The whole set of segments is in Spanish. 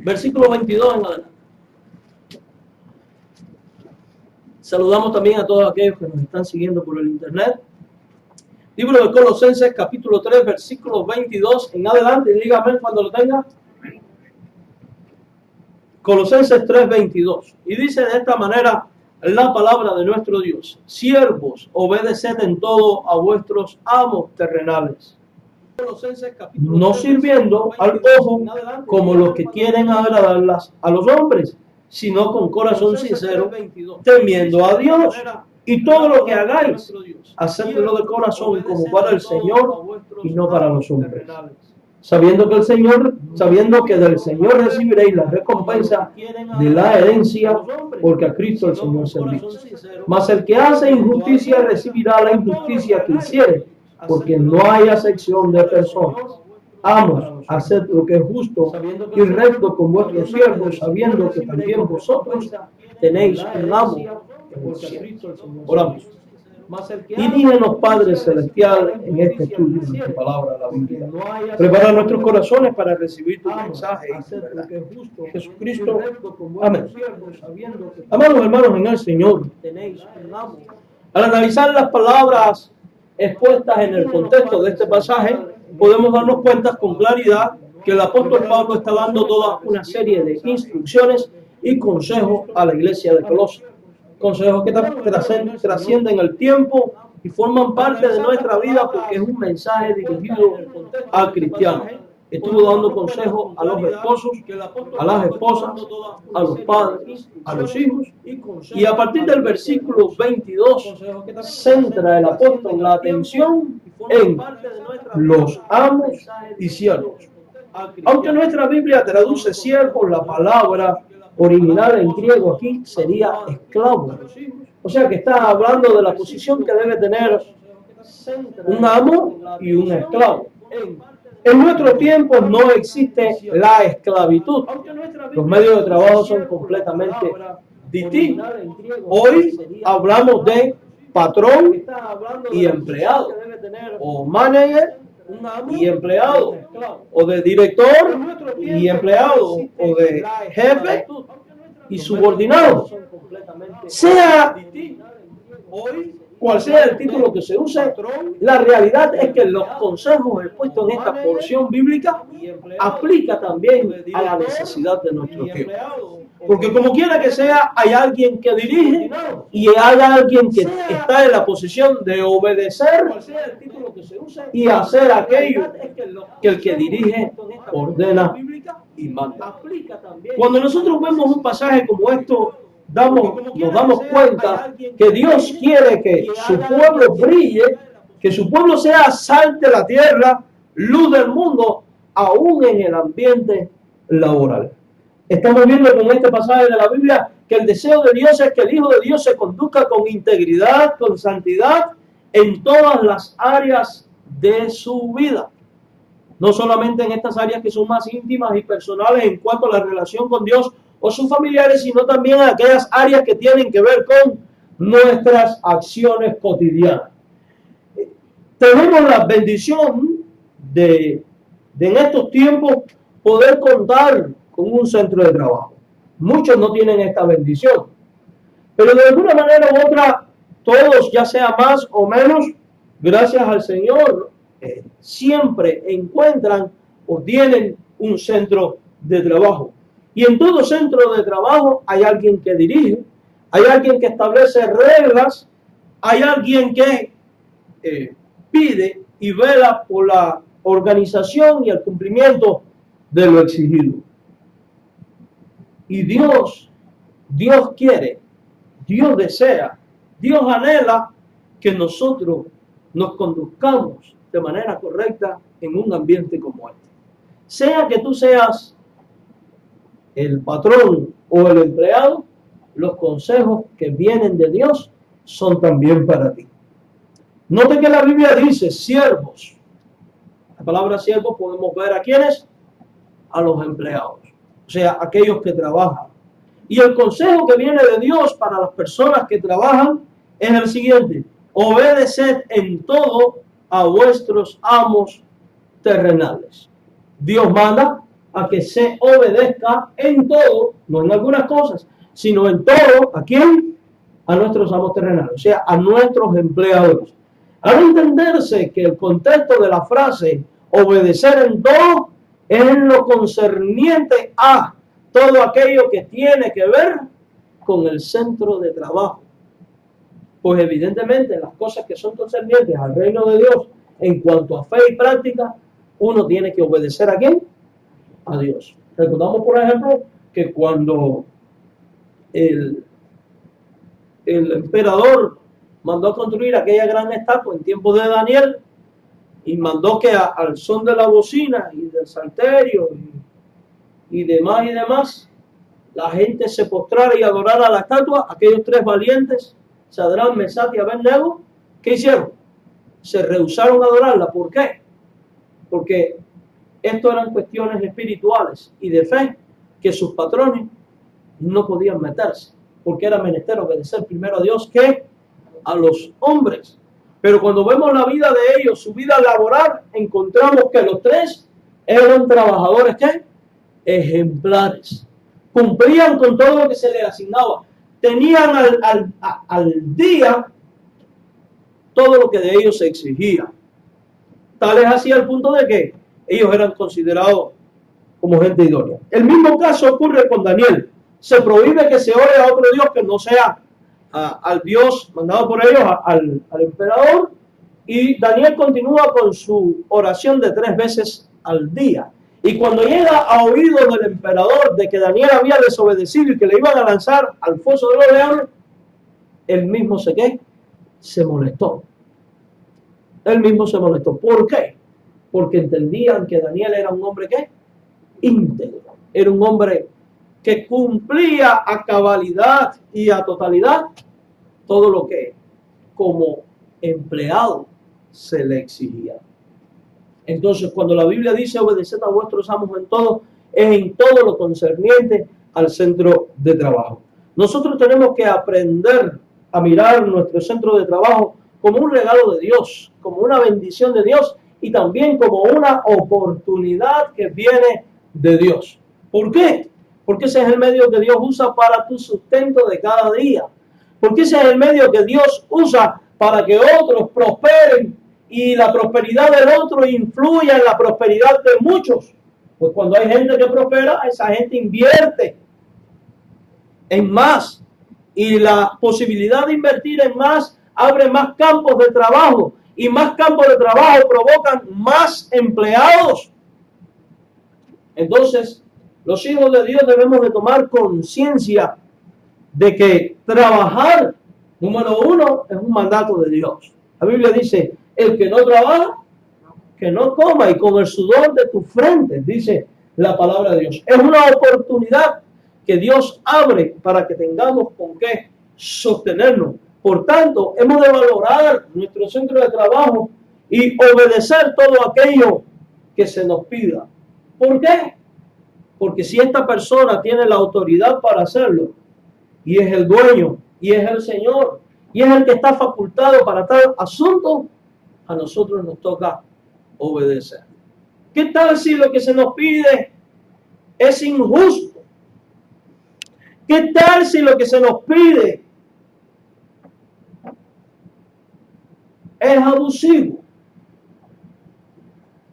versículo 22 en adelante. Saludamos también a todos aquellos que nos están siguiendo por el internet. Libro de Colosenses, capítulo 3, versículo 22 en adelante. Dígame cuando lo tenga. Colosenses 3, 22. Y dice de esta manera la palabra de nuestro Dios: siervos, obedeced en todo a vuestros amos terrenales, no sirviendo al ojo como los que quieren agradar a los hombres, sino con corazón sincero, temiendo a Dios. Y todo lo que hagáis, hacedlo de corazón como para el Señor y no para los hombres, sabiendo que del Señor recibiréis la recompensa de la herencia, porque a Cristo el Señor servís. Mas el que hace injusticia recibirá la injusticia que hiciere, porque no hay acepción de personas. Amos, haced lo que es justo y recto con vuestros siervos, sabiendo que también vosotros tenéis un amo en el cielo. Oramos. Y díganos, Padre Celestial, en este estudio de tu palabra, la Biblia, prepara nuestros corazones para recibir tu mensaje y tu verdad. Jesucristo, amén. Amados hermanos en el Señor, al analizar las palabras expuestas en el contexto de este pasaje, podemos darnos cuenta con claridad que el apóstol Pablo está dando toda una serie de instrucciones y consejos a la iglesia de Colosas. Consejos que trascienden el tiempo y forman parte de nuestra vida, porque es un mensaje dirigido al cristiano. Estuvo dando consejos a los esposos, a las esposas, a los padres, a los hijos, y a partir del versículo 22 centra el apóstol la atención en los amos y siervos. Aunque nuestra Biblia traduce siervos, la palabra original en griego aquí sería esclavo. O sea que está hablando de la posición que debe tener un amo y un esclavo. En nuestros tiempos no existe la esclavitud. Los medios de trabajo son completamente distintos. Hoy hablamos de patrón y empleado, o manager y empleado, o de director y empleado, o de jefe y subordinado. Sea cual sea el título que se use, la realidad es que los consejos expuestos en esta porción bíblica aplica también a la necesidad de nuestro tiempo. Porque como quiera que sea, hay alguien que dirige y hay alguien que está en la posición de obedecer y hacer aquello que el que dirige ordena y manda. Cuando nosotros vemos un pasaje como esto, nos damos cuenta que Dios quiere que su pueblo brille, que su pueblo sea sal de la tierra, luz del mundo, aún en el ambiente laboral. Estamos viendo con este pasaje de la Biblia que el deseo de Dios es que el Hijo de Dios se conduzca con integridad, con santidad en todas las áreas de su vida. No solamente en estas áreas que son más íntimas y personales en cuanto a la relación con Dios o sus familiares, sino también en aquellas áreas que tienen que ver con nuestras acciones cotidianas. Tenemos la bendición de en estos tiempos poder contar con un centro de trabajo. Muchos no tienen esta bendición, pero de alguna manera u otra, todos, ya sea más o menos, gracias al Señor, siempre encuentran o tienen un centro de trabajo. Y en todo centro de trabajo hay alguien que dirige, hay alguien que establece reglas, hay alguien que pide y vela por la organización y el cumplimiento de lo exigido. Y Dios quiere, Dios desea, Dios anhela que nosotros nos conduzcamos de manera correcta en un ambiente como este. Sea que tú seas el patrón o el empleado, los consejos que vienen de Dios son también para ti. Note que la Biblia dice siervos. La palabra siervos podemos ver a quiénes, a los empleados, o sea, aquellos que trabajan. Y el consejo que viene de Dios para las personas que trabajan es el siguiente: obedeced en todo a vuestros amos terrenales. Dios manda, a que se obedezca en todo, no en algunas cosas, sino en todo. ¿A quién? A nuestros amos terrenales, o sea, a nuestros empleadores. Al entenderse que el contexto de la frase obedecer en todo es en lo concerniente a todo aquello que tiene que ver con el centro de trabajo. Pues evidentemente las cosas que son concernientes al reino de Dios en cuanto a fe y práctica, uno tiene que obedecer ¿a quién? A Dios. Recordamos, por ejemplo, que cuando el emperador mandó a construir aquella gran estatua en tiempo de Daniel y mandó que al son de la bocina y del salterio y demás, la gente se postrara y adorara a la estatua. Aquellos tres valientes, Sadrach, Mesach y Abednego, ¿qué hicieron? Se rehusaron a adorarla. ¿Por qué? Porque esto eran cuestiones espirituales y de fe que sus patrones no podían meterse, porque era menester obedecer primero a Dios que a los hombres. Pero cuando vemos la vida de ellos, su vida laboral, encontramos que los tres eran trabajadores ¿qué? Ejemplares. Cumplían con todo lo que se les asignaba. Tenían al día todo lo que de ellos se exigía. Tal es así al punto de que ellos eran considerados como gente idónea. El mismo caso ocurre con Daniel. Se prohíbe que se ore a otro Dios que no sea al Dios mandado por ellos, al emperador, y Daniel continúa con su oración de 3 veces al día. Y cuando llega a oídos del emperador de que Daniel había desobedecido y que le iban a lanzar al foso de los leones, él mismo se molestó. Él mismo se molestó. ¿Por qué? Porque entendían que Daniel era un hombre ¿qué? Íntegro. Era un hombre que cumplía a cabalidad y a totalidad todo lo que como empleado se le exigía. Entonces, cuando la Biblia dice obedeced a vuestros amos en todo, es en todo lo concerniente al centro de trabajo. Nosotros tenemos que aprender a mirar nuestro centro de trabajo como un regalo de Dios, como una bendición de Dios y también como una oportunidad que viene de Dios. ¿Por qué? Porque ese es el medio que Dios usa para tu sustento de cada día. Porque ese es el medio que Dios usa para que otros prosperen y la prosperidad del otro influya en la prosperidad de muchos. Pues cuando hay gente que prospera, esa gente invierte en más. Y la posibilidad de invertir en más abre más campos de trabajo. Y más campos de trabajo provocan más empleados. Entonces, los hijos de Dios debemos de tomar conciencia de que trabajar, número 1, es un mandato de Dios. La Biblia dice, el que no trabaja, que no coma, y con el sudor de tu frente, dice la palabra de Dios. Es una oportunidad que Dios abre para que tengamos con qué sostenernos. Por tanto, hemos de valorar nuestro centro de trabajo y obedecer todo aquello que se nos pida. ¿Por qué? Porque si esta persona tiene la autoridad para hacerlo, y es el dueño, y es el Señor, y es el que está facultado para tal asunto, a nosotros nos toca obedecer. ¿Qué tal si lo que se nos pide es injusto? ¿Qué tal si lo que se nos pide es abusivo?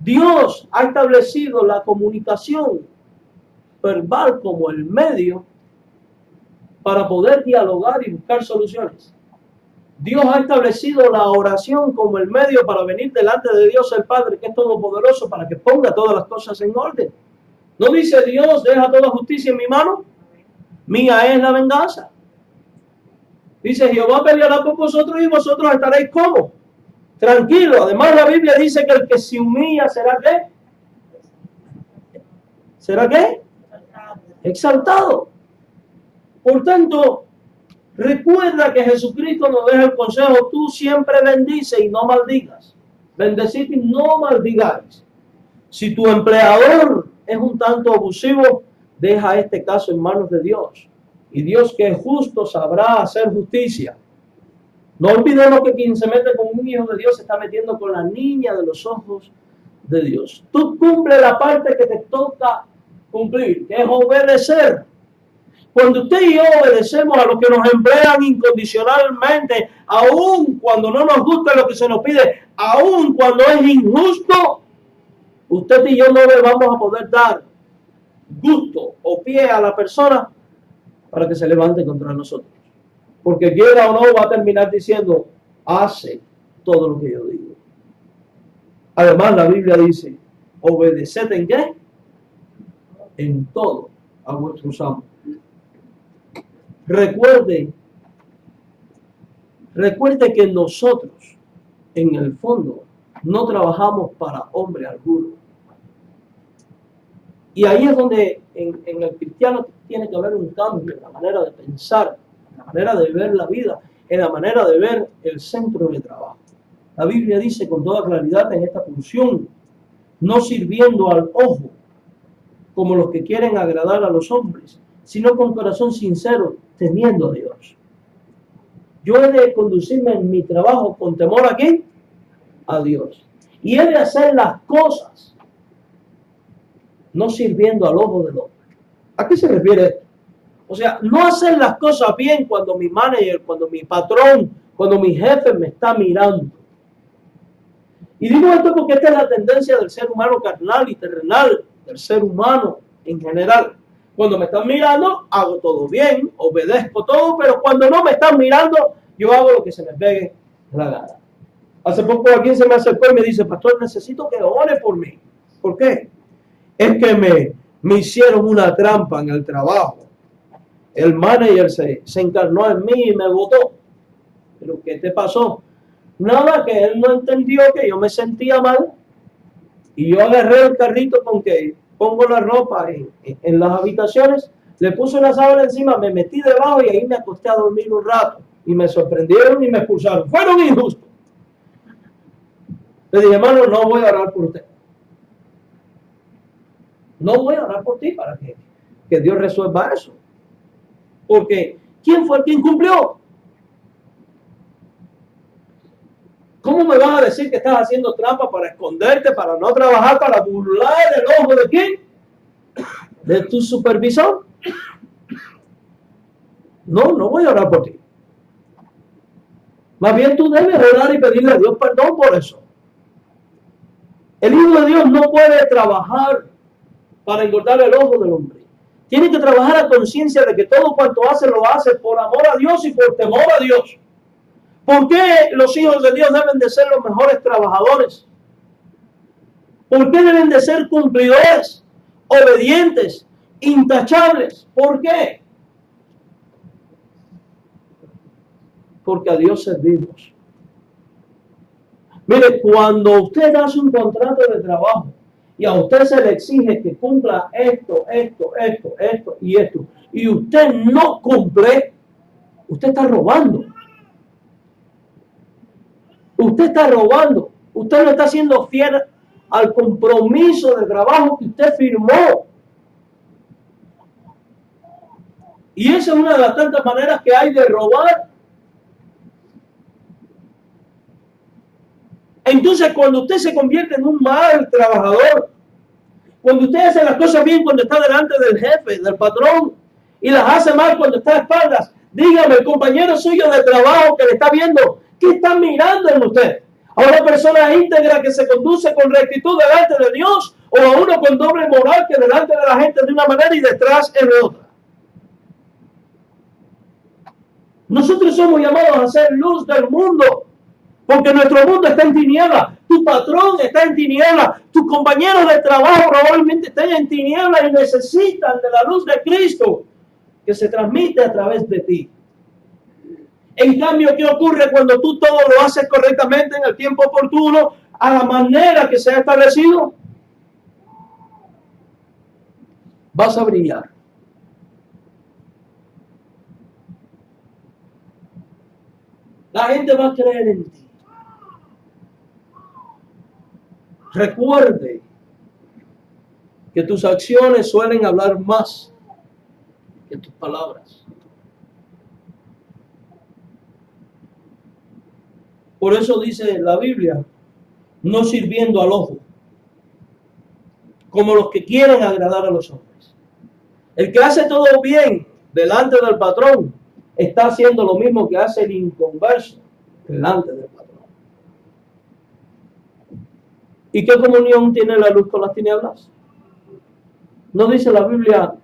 Dios ha establecido la comunicación verbal como el medio para poder dialogar y buscar soluciones. Dios ha establecido la oración como el medio para venir delante de Dios el Padre, que es todopoderoso, para que ponga todas las cosas en orden. ¿No dice Dios, deja toda justicia en mi mano? Mía es la venganza. Dice, Jehová peleará por vosotros y vosotros estaréis como tranquilo. Además, la Biblia dice que el que se humilla será ¿qué? ¿Será qué? Exaltado. Por tanto, recuerda que Jesucristo nos deja el consejo, tú siempre bendice y no maldigas. Bendecid y no maldigáis. Si tu empleador es un tanto abusivo, deja este caso en manos de Dios. Y Dios, que es justo, sabrá hacer justicia. No olvidemos que quien se mete con un hijo de Dios se está metiendo con la niña de los ojos de Dios. Tú cumple la parte que te toca cumplir, que es obedecer. Cuando usted y yo obedecemos a los que nos emplean incondicionalmente, aun cuando no nos gusta lo que se nos pide, aun cuando es injusto, usted y yo no le vamos a poder dar gusto o pie a la persona para que se levante contra nosotros. Porque quiera o no va a terminar diciendo, hace todo lo que yo digo. Además la Biblia dice, obedeced ¿en qué? En todo a vuestros amos. Recuerde que nosotros, en el fondo, no trabajamos para hombre alguno. Y ahí es donde en el cristiano tiene que haber un cambio en la manera de pensar, en la manera de ver la vida, en la manera de ver el centro de trabajo. La Biblia dice con toda claridad en esta función, no sirviendo al ojo, como los que quieren agradar a los hombres, sino con corazón sincero, temiendo a Dios. Yo he de conducirme en mi trabajo con temor ¿a quién? A Dios. Y he de hacer las cosas, no sirviendo al ojo del hombre. ¿A qué se refiere esto? O sea, no hacer las cosas bien cuando mi manager, cuando mi patrón, cuando mi jefe me está mirando. Y digo esto porque esta es la tendencia del ser humano carnal y terrenal, del ser humano en general. Cuando me están mirando, hago todo bien, obedezco todo, pero cuando no me están mirando, yo hago lo que se me pegue la gana. Hace poco alguien se me acercó y me dice, pastor, necesito que ore por mí. ¿Por qué? Es que me hicieron una trampa en el trabajo. El manager se encarnó en mí y me botó. ¿Pero qué te pasó? Nada, que él no entendió que yo me sentía mal y yo agarré el carrito con que pongo la ropa en las habitaciones, le puse una sábana encima, me metí debajo y ahí me acosté a dormir un rato y me sorprendieron y me expulsaron. Fueron injustos. Le dije, hermano, no voy a orar por usted. No voy a orar por ti para que Dios resuelva eso. Porque ¿quién fue el que incumplió? ¿Cómo me vas a decir que estás haciendo trampa para esconderte, para no trabajar, para burlar el ojo de quién? ¿De tu supervisor? No voy a orar por ti. Más bien tú debes orar y pedirle a Dios perdón por eso. El Hijo de Dios no puede trabajar para engordar el ojo del hombre. Tiene que trabajar a conciencia de que todo cuanto hace lo hace por amor a Dios y por temor a Dios. ¿Por qué los hijos de Dios deben de ser los mejores trabajadores? ¿Por qué deben de ser cumplidores, obedientes, intachables? ¿Por qué? Porque a Dios servimos. Mire, cuando usted hace un contrato de trabajo y a usted se le exige que cumpla esto y esto, y usted no cumple, usted está robando. Usted está robando. Usted no está siendo fiel al compromiso de trabajo que usted firmó. Y esa es una de las tantas maneras que hay de robar. Entonces, cuando usted se convierte en un mal trabajador, cuando usted hace las cosas bien cuando está delante del jefe, del patrón, y las hace mal cuando está a espaldas, dígame, el compañero suyo de trabajo que le está viendo, ¿qué está mirando en usted? ¿A una persona íntegra que se conduce con rectitud delante de Dios? ¿O a uno con doble moral que delante de la gente de una manera y detrás en otra? Nosotros somos llamados a ser luz del mundo, porque nuestro mundo está en tinieblas. Tu patrón está en tinieblas. Tus compañeros de trabajo probablemente estén en tinieblas y necesitan de la luz de Cristo que se transmite a través de ti. En cambio, ¿qué ocurre cuando tú todo lo haces correctamente en el tiempo oportuno, a la manera que se ha establecido? Vas a brillar. La gente va a creer en ti. Recuerde que tus acciones suelen hablar más que tus palabras. Por eso dice la Biblia, no sirviendo al ojo, como los que quieren agradar a los hombres. El que hace todo bien delante del patrón está haciendo lo mismo que hace el inconverso delante del patrón. ¿Y qué comunión tiene la luz con las tinieblas? No dice la Biblia,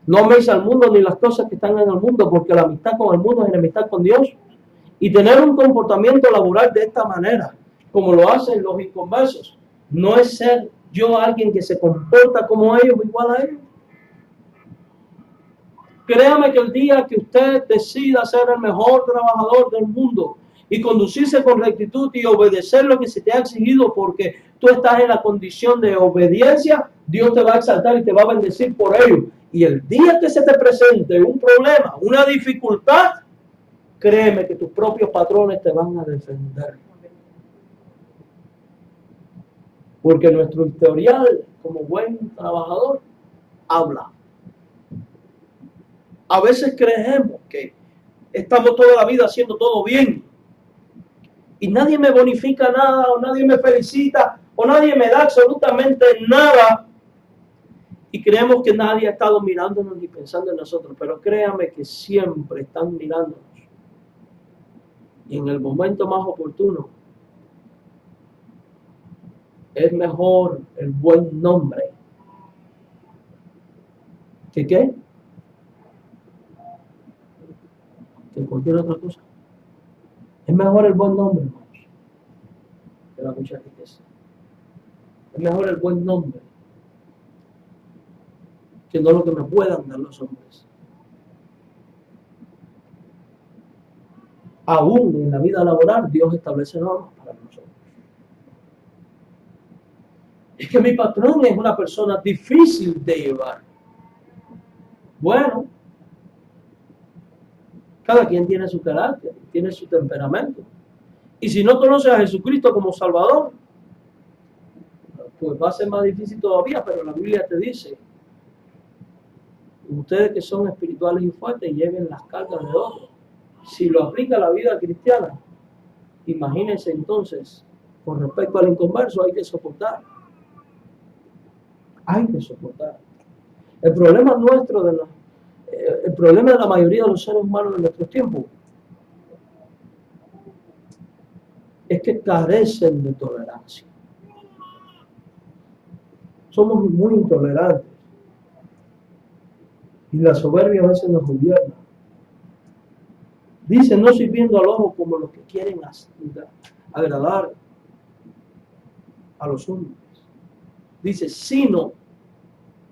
no améis al mundo ni las cosas que están en el mundo, porque la amistad con el mundo es enemistad con Dios. Y tener un comportamiento laboral de esta manera, como lo hacen los inconversos, no es ser yo alguien que se comporta como ellos o igual a ellos. Créame que el día que usted decida ser el mejor trabajador del mundo y conducirse con rectitud y obedecer lo que se te ha exigido porque tú estás en la condición de obediencia, Dios te va a exaltar y te va a bendecir por ello. Y el día que se te presente un problema, una dificultad, créeme que tus propios patrones te van a defender. Porque nuestro historial como buen trabajador habla. A veces creemos que estamos toda la vida haciendo todo bien y nadie me bonifica nada o nadie me felicita o nadie me da absolutamente nada y creemos que nadie ha estado mirándonos ni pensando en nosotros, pero créame que siempre están mirándonos y en el momento más oportuno es mejor el buen nombre que ¿qué? Que cualquier otra cosa. Es mejor el buen nombre, hermanos, que la mucha riqueza. Es mejor el buen nombre que no lo que me puedan dar los hombres. Aún en la vida laboral, Dios establece normas para nosotros. Es que mi patrón es una persona difícil de llevar. Bueno, cada quien tiene su carácter, tiene su temperamento. Y si no conoces a Jesucristo como Salvador, pues va a ser más difícil todavía, pero la Biblia te dice, ustedes que son espirituales y fuertes, lleven las cargas de otros. Si lo aplica a la vida cristiana, imagínense entonces, con respecto al inconverso, hay que soportar. Hay que soportar. El problema nuestro, el problema de la mayoría de los seres humanos de nuestros tiempos, es que carecen de tolerancia. Somos muy intolerantes. Y la soberbia a veces nos gobierna. Dice, no sirviendo al ojo como los que quieren agradar a los hombres. Dice, sino,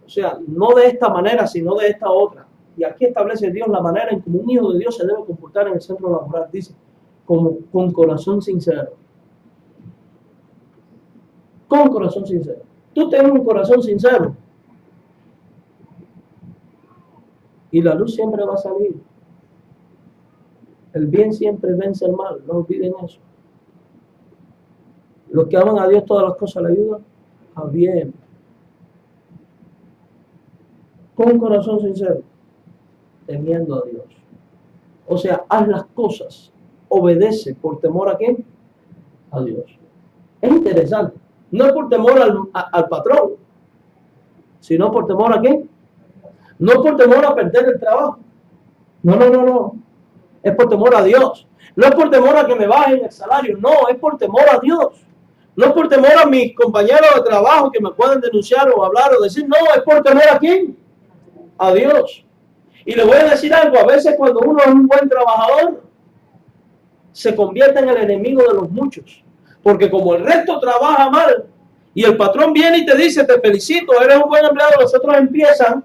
o sea, no de esta manera, sino de esta otra. Y aquí establece Dios la manera en que un hijo de Dios se debe comportar en el centro laboral. Dice, como con corazón sincero. Con corazón sincero. Tú tienes un corazón sincero. Y la luz siempre va a salir. El bien siempre vence el mal. No olviden eso. Los que aman a Dios, todas las cosas le ayudan a bien. Con un corazón sincero. Temiendo a Dios. O sea, haz las cosas. Obedece por temor a ¿quién? A Dios. Es interesante. No es por temor al patrón, sino por temor a ¿quién? No por temor a perder el trabajo. No. Es por temor a Dios. No es por temor a que me bajen el salario. No, es por temor a Dios. No es por temor a mis compañeros de trabajo que me pueden denunciar o hablar o decir. No, es por temor a ¿quién? A Dios. Y le voy a decir algo. A veces cuando uno es un buen trabajador, se convierte en el enemigo de los muchos. Porque como el resto trabaja mal y el patrón viene y te dice, te felicito, eres un buen empleado, los otros empiezan.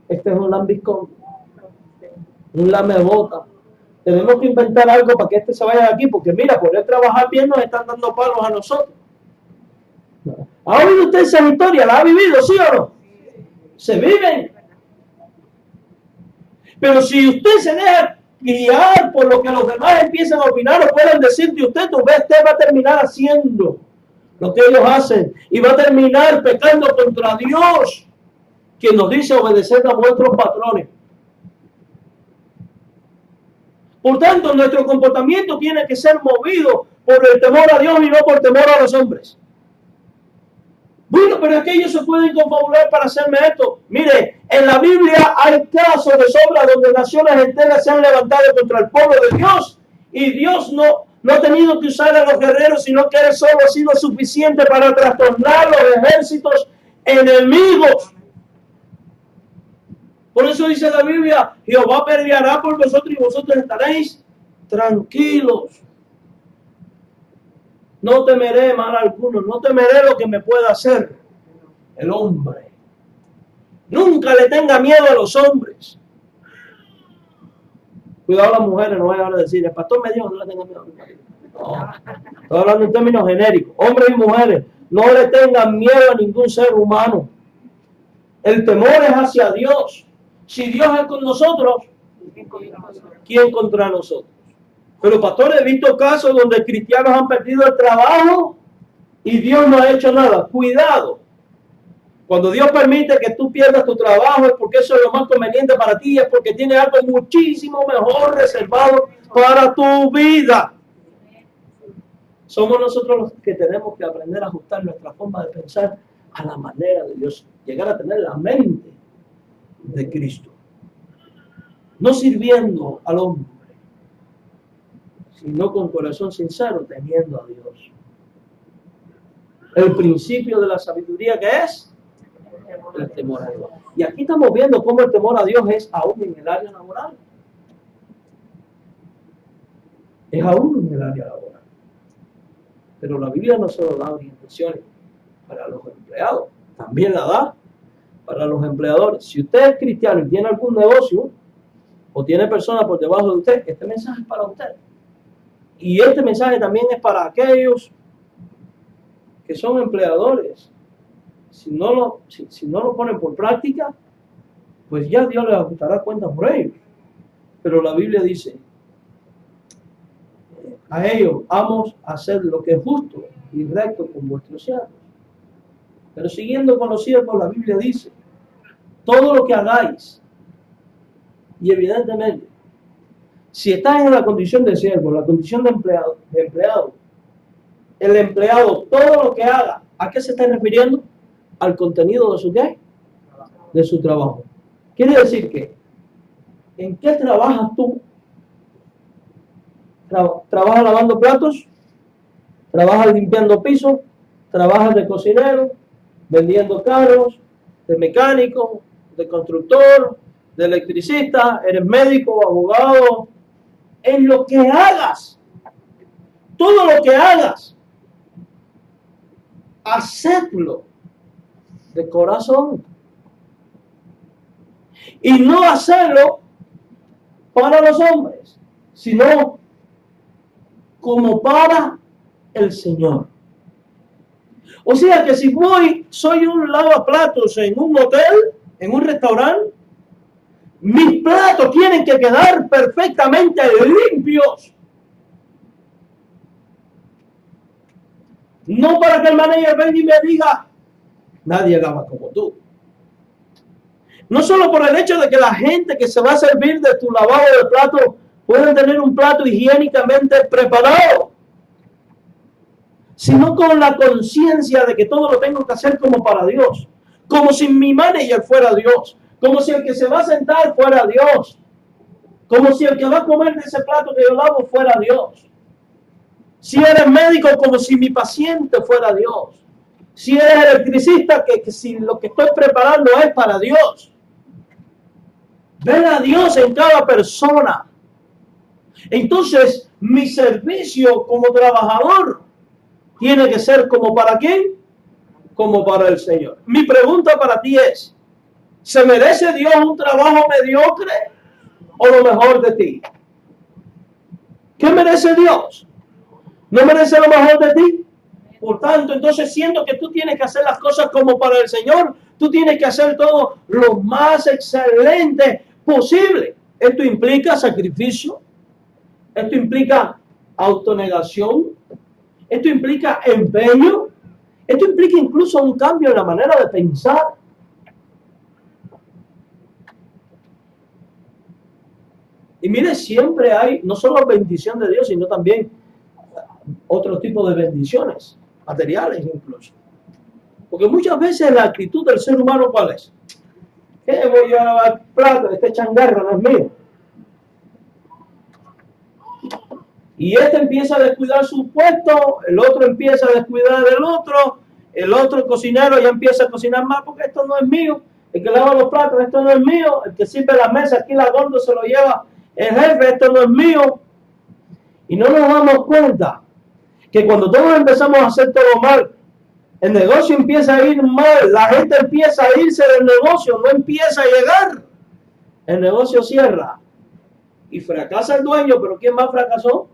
Este es un lambiscón, un lamebota. Tenemos que inventar algo para que este se vaya de aquí, porque mira, por él trabajar bien nos están dando palos a nosotros. ¿Ha oído usted esa historia? ¿La ha vivido, sí o no? Se viven. Pero si usted se deja guiar por lo que los demás empiezan a opinar o puedan decir de usted, usted va a terminar haciendo lo que ellos hacen y va a terminar pecando contra Dios, quien nos dice obedecer a vuestros patrones. Por tanto, nuestro comportamiento tiene que ser movido por el temor a Dios y no por temor a los hombres. Bueno, pero es que ellos se pueden confabular para hacerme esto. Mire, en la Biblia hay casos de sobra donde naciones enteras se han levantado contra el pueblo de Dios y Dios no ha tenido que usar a los guerreros, sino que Él solo ha sido suficiente para trastornar los ejércitos enemigos. Por eso dice la Biblia, Jehová peleará por vosotros y vosotros estaréis tranquilos. No temeré mal alguno, no temeré lo que me pueda hacer el hombre. Nunca le tenga miedo a los hombres. Cuidado a las mujeres, no vayan a decir, el pastor me dijo no le tenga miedo a los maridos. No, estoy hablando en términos genéricos. Hombres y mujeres, no le tengan miedo a ningún ser humano. El temor es hacia Dios. Si Dios es con nosotros, ¿quién contra nosotros? Pero pastor, he visto casos donde cristianos han perdido el trabajo y Dios no ha hecho nada. Cuidado. Cuando Dios permite que tú pierdas tu trabajo es porque eso es lo más conveniente para ti, es porque tiene algo muchísimo mejor reservado para tu vida. Somos nosotros los que tenemos que aprender a ajustar nuestra forma de pensar a la manera de Dios, llegar a tener la mente de Cristo. No sirviendo al hombre, sino con corazón sincero, temiendo a Dios. El principio de la sabiduría, ¿qué es? El temor a Dios. Y aquí estamos viendo cómo el temor a Dios es aún en el área laboral. Es aún en el área laboral. Pero la Biblia no solo da orientaciones para los empleados, también la da para los empleadores. Si usted es cristiano y tiene algún negocio, o tiene personas por debajo de usted, este mensaje es para usted. Y este mensaje también es para aquellos que son empleadores. Si no lo ponen por práctica, pues ya Dios les ajustará cuentas por ellos. Pero la Biblia dice, a ellos vamos a hacer lo que es justo y recto con vuestros siervos. Pero siguiendo con los siervos, la Biblia dice, todo lo que hagáis, y evidentemente, si estás en la condición de siervo, la condición de empleado, el empleado, todo lo que haga, ¿a qué se está refiriendo? Al contenido de su ¿qué? De su trabajo. Quiere decir que, ¿en qué trabajas tú? ¿Trabajas lavando platos? ¿Trabajas limpiando pisos? ¿Trabajas de cocinero? ¿Vendiendo carros? ¿De mecánico? ¿De constructor? ¿De electricista? ¿Eres médico? ¿Abogado? En lo que hagas, todo lo que hagas, hacedlo de corazón. Y no hacerlo para los hombres, sino como para el Señor. O sea que si soy un lavaplatos en un hotel, en un restaurante, mis platos tienen que quedar perfectamente limpios. No para que el manager venga y me diga, nadie lava como tú. No solo por el hecho de que la gente que se va a servir de tu lavado de platos pueden tener un plato higiénicamente preparado, sino con la conciencia de que todo lo tengo que hacer como para Dios. Como si mi manager fuera Dios. Como si el que se va a sentar fuera Dios. Como si el que va a comer de ese plato que yo lavo fuera Dios. Si eres médico, como si mi paciente fuera Dios. Si eres electricista, que si lo que estoy preparando es para Dios. Ver a Dios en cada persona. Entonces, mi servicio como trabajador tiene que ser como para quién, como para el Señor. Mi pregunta para ti es, ¿se merece Dios un trabajo mediocre o lo mejor de ti? ¿Qué merece Dios? ¿No merece lo mejor de ti? Por tanto, entonces siento que tú tienes que hacer las cosas como para el Señor. Tú tienes que hacer todo lo más excelente posible. Esto implica sacrificio. Esto implica autonegación. Esto implica empeño. Esto implica incluso un cambio en la manera de pensar. Y mire, siempre hay no solo bendición de Dios, sino también otro tipo de bendiciones, materiales incluso. Porque Porque muchas veces la actitud del ser humano, ¿cuál es? ¿Qué voy yo a lavar plato? Este changarro no es mío. Y este empieza a descuidar su puesto, el otro empieza a descuidar del otro, el otro cocinero ya empieza a cocinar más porque esto no es mío. El que lava los platos, esto no es mío. El que sirve la mesa, aquí la gordo se lo lleva el jefe, esto no es mío. Y no nos damos cuenta que cuando todos empezamos a hacer todo mal, el negocio empieza a ir mal, la gente empieza a irse del negocio, no empieza a llegar. El negocio cierra y fracasa el dueño, pero ¿quién más fracasó?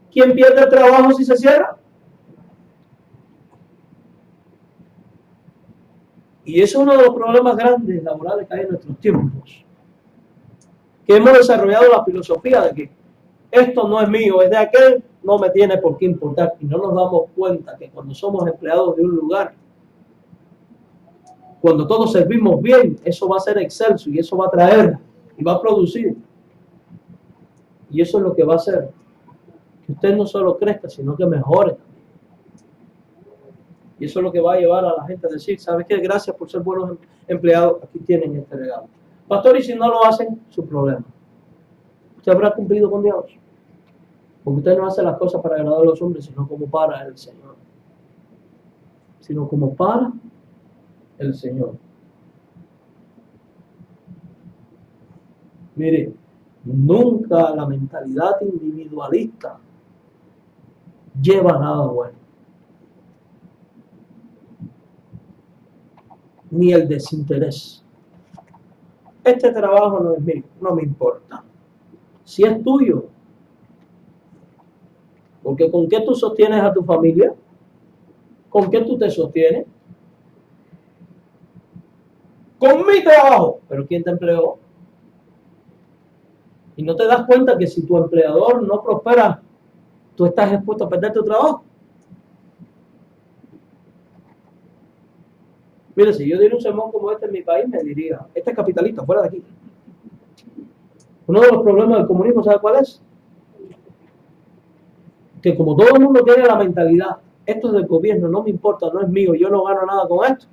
¿Quién pierde el trabajo si se cierra? Y eso es uno de los problemas grandes laborales que hay en nuestros tiempos. Que hemos desarrollado la filosofía de que esto no es mío, es de aquel, no me tiene por qué importar. Y no nos damos cuenta que cuando somos empleados de un lugar, cuando todos servimos bien, eso va a ser excelso y eso va a traer y va a producir. Y eso es lo que va a hacer que usted no solo crezca, sino que mejore también. Y eso es lo que va a llevar a la gente a decir, ¿sabes qué? Gracias por ser buenos empleados, aquí tienen este regalo. Pastor, y si no lo hacen, su problema. Usted habrá cumplido con Dios. Porque usted no hace las cosas para agradar a los hombres, sino como para el Señor. Sino como para el Señor. Mire, nunca la mentalidad individualista lleva a nada bueno. Ni el desinterés. Este trabajo no es mío, no me importa. Si es tuyo, porque ¿con qué tú sostienes a tu familia? ¿Con qué tú te sostienes? Con mi trabajo. ¿Pero quién te empleó? Y no te das cuenta que si tu empleador no prospera, tú estás expuesto a perder tu trabajo. Mire, si yo diera un sermón como este en mi país, me diría, este es capitalista, fuera de aquí. Uno de los problemas del comunismo, ¿sabe cuál es? Que como todo el mundo tiene la mentalidad, esto es del gobierno, no me importa, no es mío, yo no gano nada con esto.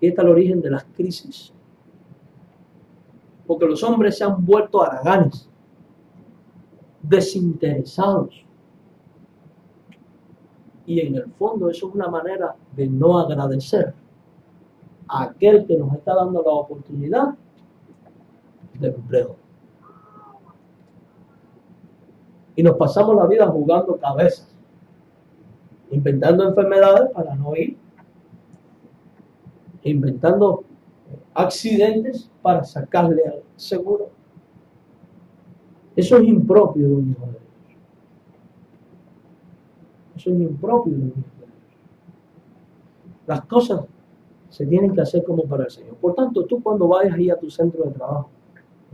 Y este es el origen de las crisis. Porque los hombres se han vuelto haraganes, desinteresados. Y en el fondo eso es una manera de no agradecer a aquel que nos está dando la oportunidad de empleo. Y nos pasamos la vida jugando cabezas, inventando enfermedades para no ir, inventando accidentes para sacarle al seguro. Eso es impropio de un hijo de Dios. Eso es impropio de un hijo de Dios. Las cosas se tienen que hacer como para el Señor. Por tanto, tú cuando vayas ahí a tu centro de trabajo,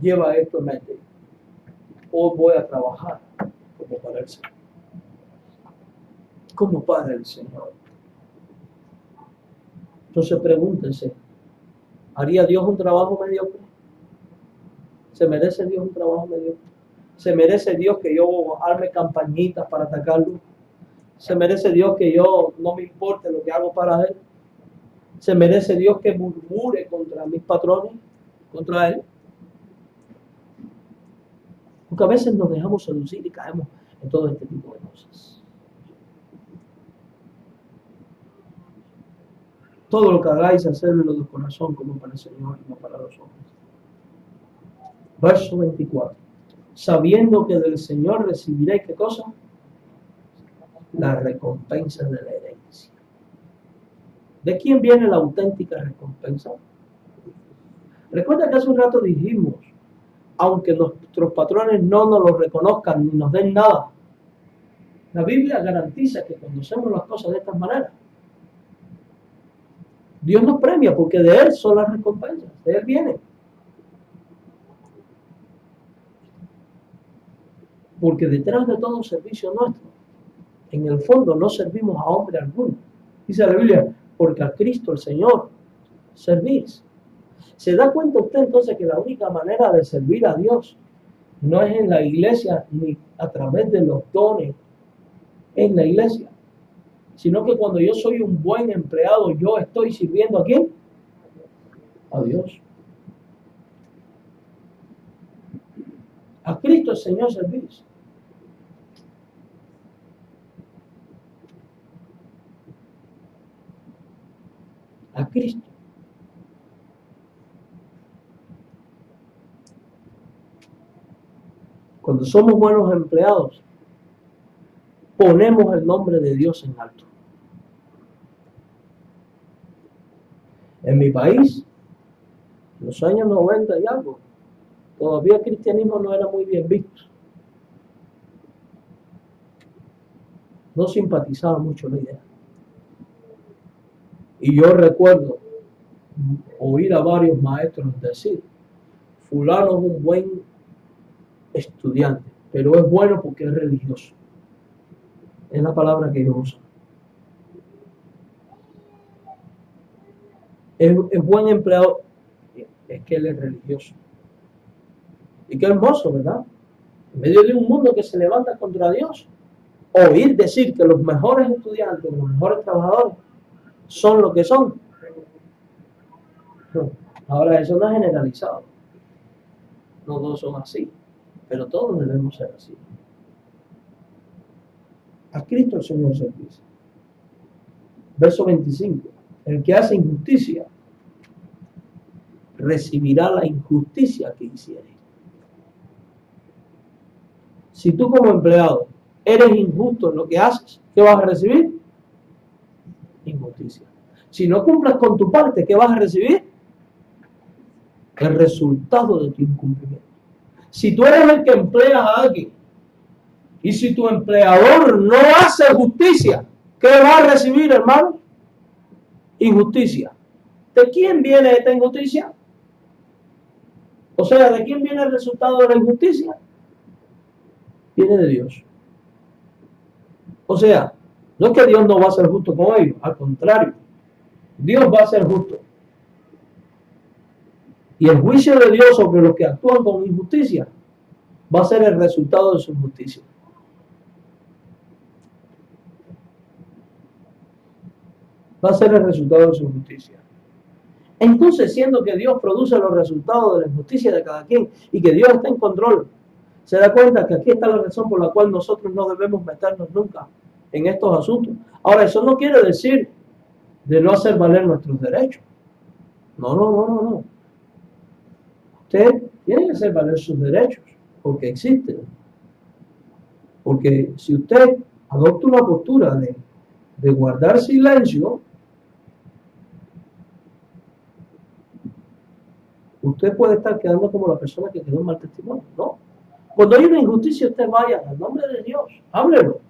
lleva esto en mente. Hoy voy a trabajar como para el Señor. Como para el Señor. Entonces pregúntense, ¿haría Dios un trabajo mediocre? ¿Se merece Dios un trabajo mediocre? ¿Se merece Dios que yo arme campañitas para atacarlo? ¿Se merece Dios que yo no me importe lo que hago para Él? ¿Se merece Dios que murmure contra mis patrones? ¿Contra Él? Porque a veces nos dejamos seducir y caemos en todo este tipo de cosas. Todo lo que hagáis, hacerlo de corazón como para el Señor y no para los hombres. Verso 24. Sabiendo que del Señor recibiréis, ¿qué cosa? La recompensa de la herencia. ¿De quién viene la auténtica recompensa? Recuerda que hace un rato dijimos, aunque nuestros patrones no nos lo reconozcan ni nos den nada, la Biblia garantiza que cuando hacemos las cosas de esta manera, Dios nos premia porque de Él son las recompensas, de Él viene. Porque detrás de todo servicio nuestro, en el fondo no servimos a hombre alguno. Dice la Biblia, porque a Cristo el Señor servís. ¿Se da cuenta usted entonces que la única manera de servir a Dios no es en la iglesia ni a través de los dones en la iglesia? sino que cuando yo soy un buen empleado, yo estoy sirviendo ¿a quién? A Dios. A Cristo el Señor servicio. A Cristo. Cuando somos buenos empleados, ponemos el nombre de Dios en alto. En mi país, en los años 90 y algo, todavía el cristianismo no era muy bien visto. No simpatizaba mucho la idea. Y yo recuerdo oír a varios maestros decir, fulano es un buen estudiante, pero es bueno porque es religioso. Es la palabra que yo uso. Es buen empleado, es que él es religioso. Y qué hermoso, ¿verdad? En medio de un mundo que se levanta contra Dios, oír decir que los mejores estudiantes, los mejores trabajadores, son lo que son. No. Ahora, eso no es generalizado. No todos son así, pero todos debemos ser así. A Cristo el Señor servicio. Verso 25. El que hace injusticia recibirá la injusticia que hiciere. Si tú como empleado eres injusto en lo que haces, ¿qué vas a recibir? Injusticia. Si no cumples con tu parte, ¿qué vas a recibir? El resultado de tu incumplimiento. Si tú eres el que empleas a alguien y si tu empleador no hace justicia, ¿qué va a recibir, hermano? Injusticia. ¿De quién viene esta injusticia? O sea, ¿de quién viene el resultado de la injusticia? Viene de Dios. O sea, no es que Dios no va a ser justo con ellos, al contrario, Dios va a ser justo. Y el juicio de Dios sobre los que actúan con injusticia va a ser el resultado de su injusticia. Va a ser el resultado de su injusticia. Entonces, siendo que Dios produce los resultados de la injusticia de cada quien y que Dios está en control, se da cuenta que aquí está la razón por la cual nosotros no debemos meternos nunca en estos asuntos. Ahora, eso no quiere decir de no hacer valer nuestros derechos. No. Usted tiene que hacer valer sus derechos, porque existen. Porque si usted adopta una postura de guardar silencio, usted puede estar quedando como la persona que quedó en mal testimonio. No. Cuando hay una injusticia, usted vaya al nombre de Dios, háblelo.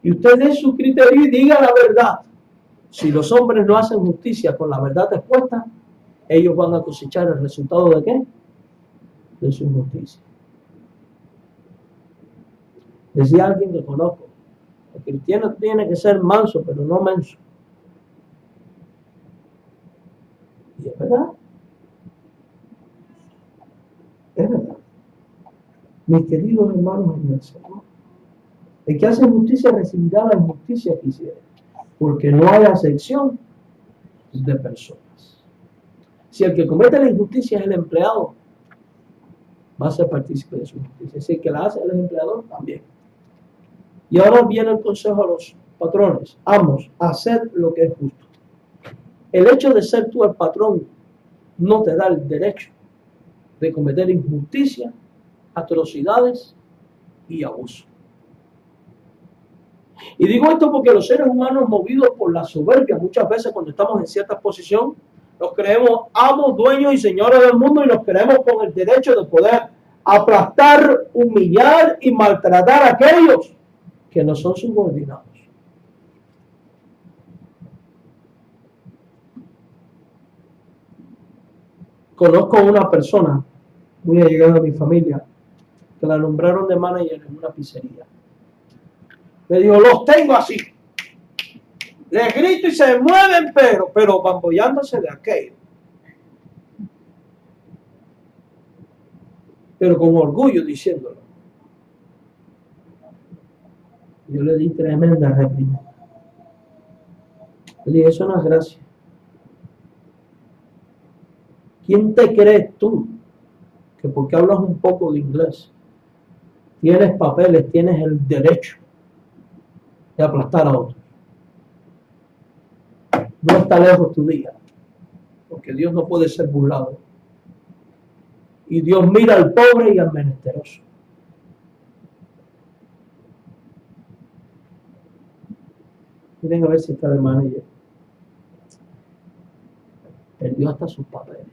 Y usted dé su criterio y diga la verdad. Si los hombres no hacen justicia con la verdad expuesta, ellos van a cosechar el resultado de ¿qué? De su injusticia. Decía alguien que conozco, el cristiano tiene que ser manso, pero no menso. Y es verdad. Es verdad. Mis queridos hermanos en el Señor, el que hace justicia recibirá la injusticia que hiciera, porque no hay acepción de personas. Si el que comete la injusticia es el empleado, va a ser partícipe de su justicia. Si el que la hace es el empleador, también. Y ahora viene el consejo a los patrones. Amos, haced lo que es justo. El hecho de ser tú el patrón no te da el derecho de cometer injusticia, atrocidades y abuso. Y digo esto porque los seres humanos, movidos por la soberbia, muchas veces cuando estamos en cierta posición, nos creemos amos, dueños y señores del mundo y nos creemos con el derecho de poder aplastar, humillar y maltratar a aquellos que no son subordinados. Conozco a una persona muy allegada a mi familia que la nombraron de manager en una pizzería. Le digo, los tengo así. Les grito y se mueven, pero bambollándose de aquello. Pero con orgullo diciéndolo. Yo le di tremenda reprimenda. Le dije, eso no es gracia. ¿Quién te crees tú que porque hablas un poco de inglés, tienes papeles, tienes el derecho de aplastar a otros? No está lejos tu día, porque Dios no puede ser burlado. Y Dios mira al pobre y al menesteroso. Miren a ver si está de manager. Perdió hasta sus papeles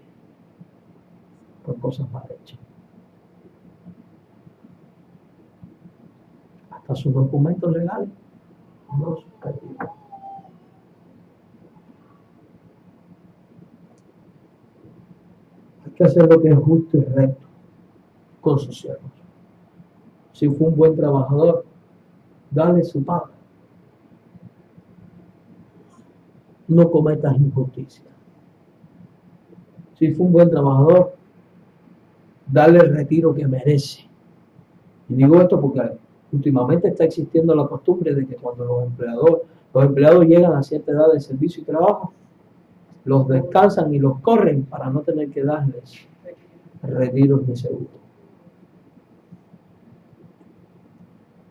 por cosas mal hechas. Hasta sus documentos legales los perdió. Hay que hacer lo que es justo y recto con sus siervos. Si fue un buen trabajador, dale su paga. No cometas injusticia. Si fue un buen trabajador, dale el retiro que merece. Y digo esto porque últimamente está existiendo la costumbre de que cuando los empleados llegan a cierta edad de servicio y trabajo, los descansan y los corren para no tener que darles retiros ni seguros.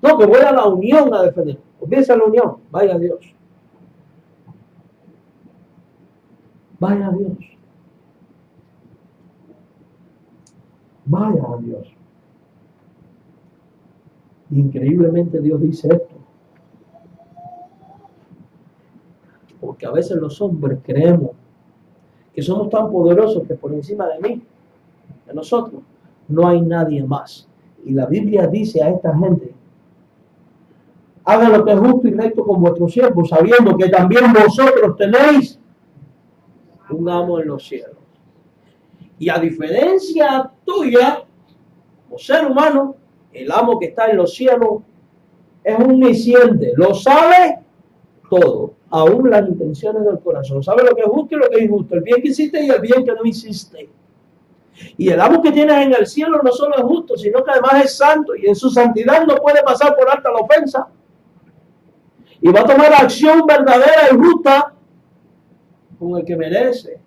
No, que voy a la unión a defender. Empieza la unión, vaya a Dios. Vaya a Dios. Vaya a Dios. Increíblemente Dios dice esto. Porque a veces los hombres creemos que somos tan poderosos que por encima de mí, de nosotros, no hay nadie más. Y la Biblia dice a esta gente, hagan lo que es justo y recto con vuestros siervos, sabiendo que también vosotros tenéis un amo en los cielos. Y a diferencia tuya, como ser humano, el amo que está en los cielos es omnisciente, lo sabe todo, aún las intenciones del corazón. Sabe lo que es justo y lo que es injusto, el bien que hiciste y el bien que no hiciste. Y el amo que tienes en el cielo no solo es justo, sino que además es santo, y en su santidad no puede pasar por alta la ofensa. Y va a tomar acción verdadera y justa con el que merece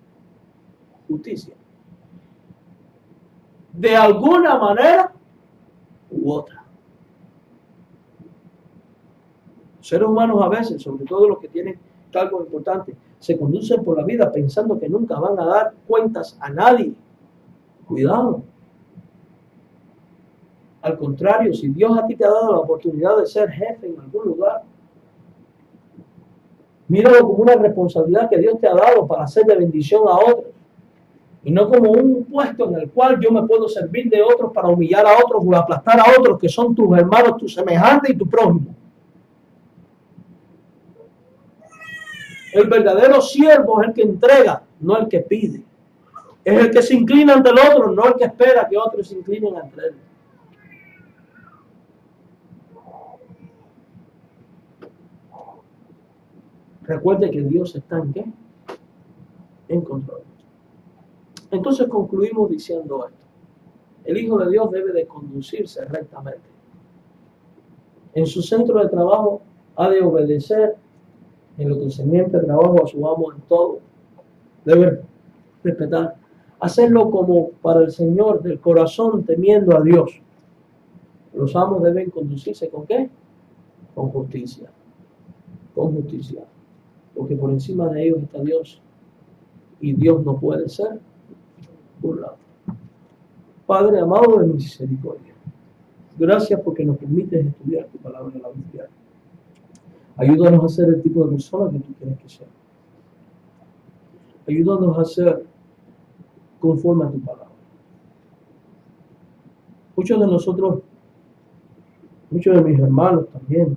justicia. De alguna manera u otra. Los seres humanos a veces, sobre todo los que tienen cargos importantes, se conducen por la vida pensando que nunca van a dar cuentas a nadie. Cuidado. Al contrario, si Dios a ti te ha dado la oportunidad de ser jefe en algún lugar, míralo como una responsabilidad que Dios te ha dado para hacer de bendición a otros. Y no como un puesto en el cual yo me puedo servir de otros para humillar a otros o aplastar a otros que son tus hermanos, tus semejantes y tu prójimo. El verdadero siervo es el que entrega, no el que pide. Es el que se inclina ante el otro, no el que espera que otros se inclinen ante él. Recuerde que Dios está en ¿qué? En control. Entonces concluimos diciendo esto. El Hijo de Dios debe de conducirse rectamente. En su centro de trabajo ha de obedecer en lo concerniente al trabajo a su amo en todo. Debe respetar. Hacerlo como para el Señor, del corazón, temiendo a Dios. Los amos deben conducirse ¿con qué? Con justicia. Con justicia. Porque por encima de ellos está Dios. Y Dios no puede ser burlado. Padre amado de misericordia, gracias porque nos permites estudiar tu palabra en la Biblia. Ayúdanos a ser el tipo de persona que tú quieres que sea. Ayúdanos a ser conforme a tu palabra. Muchos de nosotros, muchos de mis hermanos también,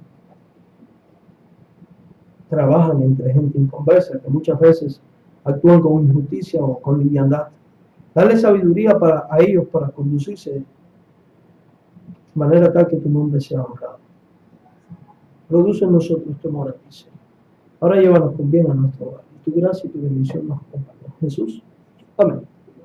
trabajan entre gente inconversa, que muchas veces actúan con injusticia o con liviandad. Dale sabiduría a ellos para conducirse de manera tal que tu nombre sea honrado. Produce en nosotros temor a ti, Señor. Ahora llévanos con bien a nuestro hogar. Y tu gracia y tu bendición nos acompañen. Jesús. Amén.